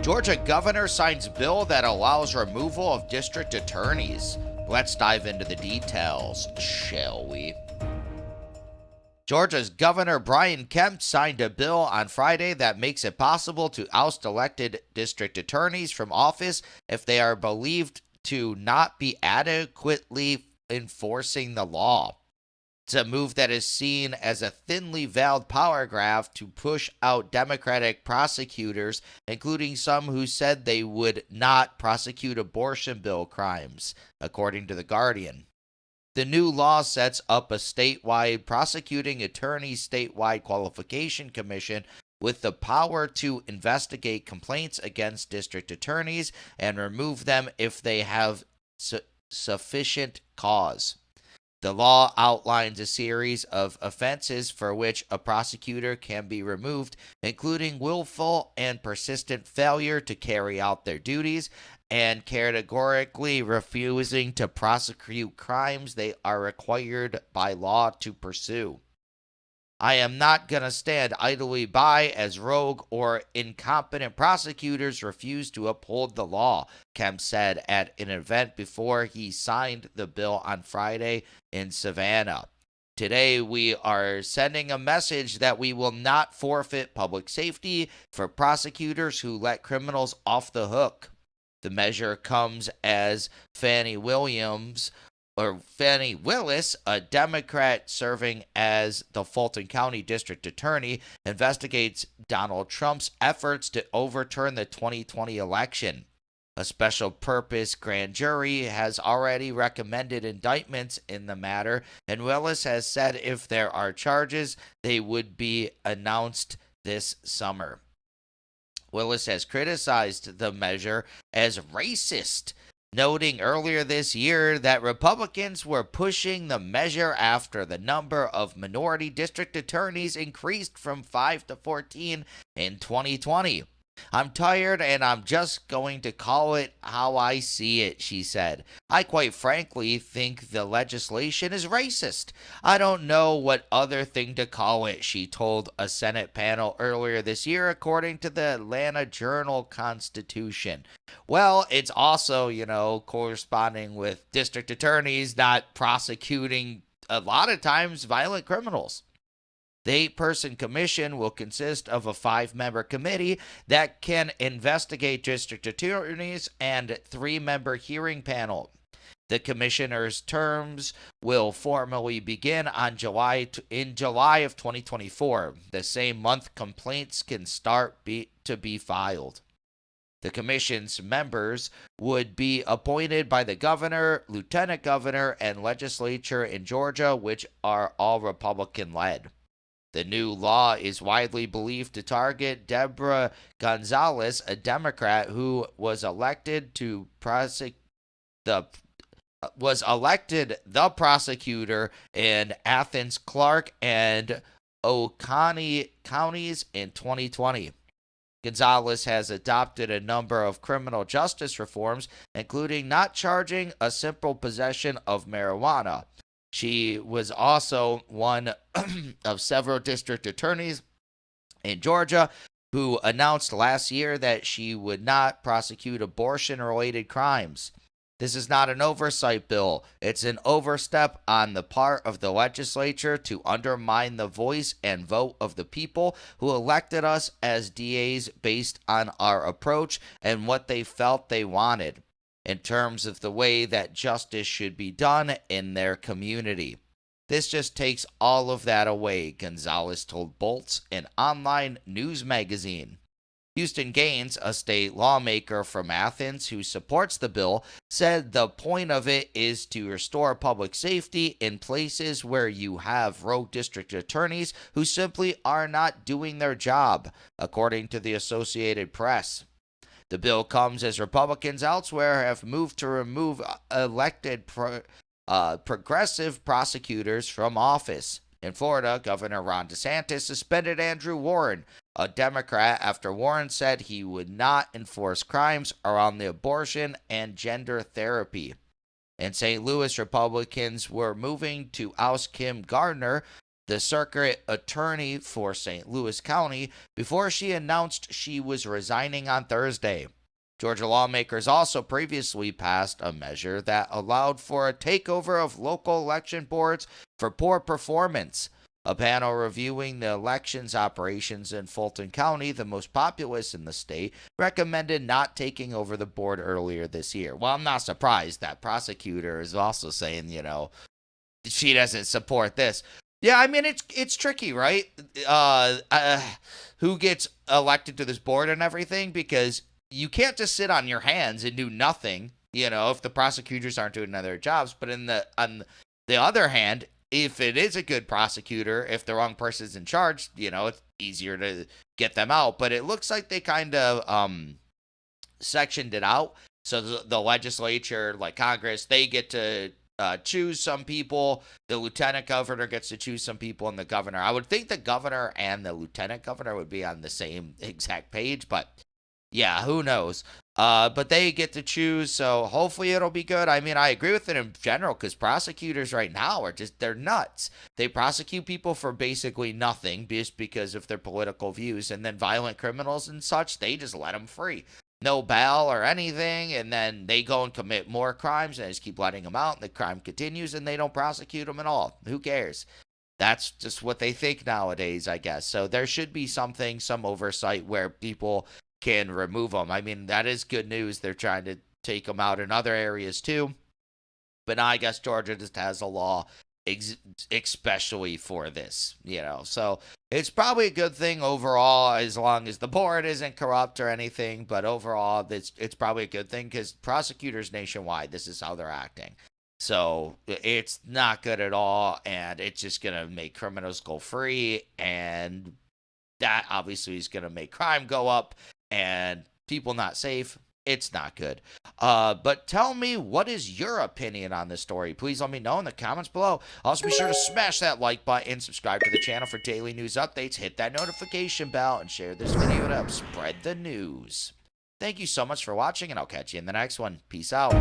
Georgia governor signs bill that allows removal of district attorneys. Let's dive into the details, shall we? Georgia's Governor Brian Kemp signed a bill on Friday that makes it possible to oust elected district attorneys from office if they are believed to not be adequately enforcing the law. It's a move that is seen as a thinly veiled power grab to push out Democratic prosecutors, including some who said they would not prosecute abortion bill crimes, according to The Guardian. The new law sets up a statewide prosecuting attorney's statewide qualification commission with the power to investigate complaints against district attorneys and remove them if they have sufficient cause. The law outlines a series of offenses for which a prosecutor can be removed, including willful and persistent failure to carry out their duties and categorically refusing to prosecute crimes they are required by law to pursue. I am not going to stand idly by as rogue or incompetent prosecutors refuse to uphold the law, Kemp said at an event before he signed the bill on Friday in Savannah. Today, we are sending a message that we will not forfeit public safety for prosecutors who let criminals off the hook. The measure comes as Fannie Willis, a Democrat serving as the Fulton County District Attorney, investigates Donald Trump's efforts to overturn the 2020 election. A special purpose grand jury has already recommended indictments in the matter, and Willis has said if there are charges, they would be announced this summer. Willis has criticized the measure as racist, noting earlier this year that Republicans were pushing the measure after the number of minority district attorneys increased from 5 to 14 in 2020. I'm tired and I'm just going to call it how I see it, she said. I quite frankly think the legislation is racist. I don't know what other thing to call it, she told a Senate panel earlier this year, according to the Atlanta Journal-Constitution. Well, it's also, corresponding with district attorneys not prosecuting a lot of times violent criminals. The 8-person commission will consist of a 5-member committee that can investigate district attorneys and 3-member hearing panel. The commissioner's terms will formally begin in July of 2024, the same month complaints can start to be filed. The commission's members would be appointed by the governor, lieutenant governor, and legislature in Georgia, which are all Republican-led. The new law is widely believed to target Deborah Gonzalez, a Democrat who was elected the prosecutor in Athens, Clarke, and Oconee counties in 2020. Gonzalez has adopted a number of criminal justice reforms, including not charging a simple possession of marijuana. She was also one of several district attorneys in Georgia who announced last year that she would not prosecute abortion-related crimes. This is not an oversight bill. It's an overstep on the part of the legislature to undermine the voice and vote of the people who elected us as DAs based on our approach and what they felt they wanted in terms of the way that justice should be done in their community. This just takes all of that away, Gonzalez told Bolts, an online news magazine. Houston Gaines, a state lawmaker from Athens who supports the bill, said the point of it is to restore public safety in places where you have rogue district attorneys who simply are not doing their job, according to the Associated Press. The bill comes as Republicans elsewhere have moved to remove elected progressive prosecutors from office. In Florida, Governor Ron DeSantis suspended Andrew Warren, a Democrat, after Warren said he would not enforce crimes around the abortion and gender therapy. In St. Louis, Republicans were moving to oust Kim Gardner, the circuit attorney for St. Louis County, before she announced she was resigning on Thursday. Georgia lawmakers also previously passed a measure that allowed for a takeover of local election boards for poor performance. A panel reviewing the elections operations in Fulton County, the most populous in the state, recommended not taking over the board earlier this year. Well, I'm not surprised that prosecutor is also saying, she doesn't support this. Yeah, I mean, it's tricky, right? Who gets elected to this board and everything, because you can't just sit on your hands and do nothing, if the prosecutors aren't doing their jobs. But on the other hand, if it is a good prosecutor, if the wrong person's in charge, it's easier to get them out. But it looks like they kind of sectioned it out. So the legislature, like Congress, they get to choose some people. The lieutenant governor gets to choose some people, and the governor. I would think the governor and the lieutenant governor would be on the same exact page, but yeah, who knows? But they get to choose, so hopefully it'll be good. I mean, I agree with it in general, because prosecutors right now they're nuts. They prosecute people for basically nothing, just because of their political views, and then violent criminals and such, they just let them free. No bail or anything, and then they go and commit more crimes, and just keep letting them out, and the crime continues, and they don't prosecute them at all. Who cares? That's just what they think nowadays, I guess. So there should be some oversight where people can remove them. I mean, that is good news. They're trying to take them out in other areas too. But now I guess Georgia just has a law especially for this, So it's probably a good thing overall, as long as the board isn't corrupt or anything. But overall, it's probably a good thing, because prosecutors nationwide, this is how they're acting. So it's not good at all, and it's just going to make criminals go free, and that obviously is going to make crime go up and people not safe. It's not good. But tell me, what is your opinion on this story? Please let me know in the comments below. Also, be sure to smash that like button, subscribe to the channel for daily news updates, hit that notification bell, and share this video to help spread the news. Thank you so much for watching, and I'll catch you in the next one. Peace out.